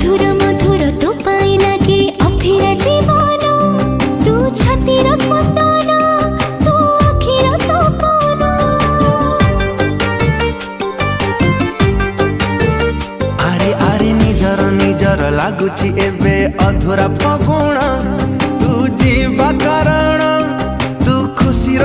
मधुर मधुर तो पाई लगे अफिरा जीवन तू छातीर स्पंदन तू अखिर सपन आरे आरे निजर निजर लागुची एबे अधूरा फगुण तू जीवा कारण तू खुशी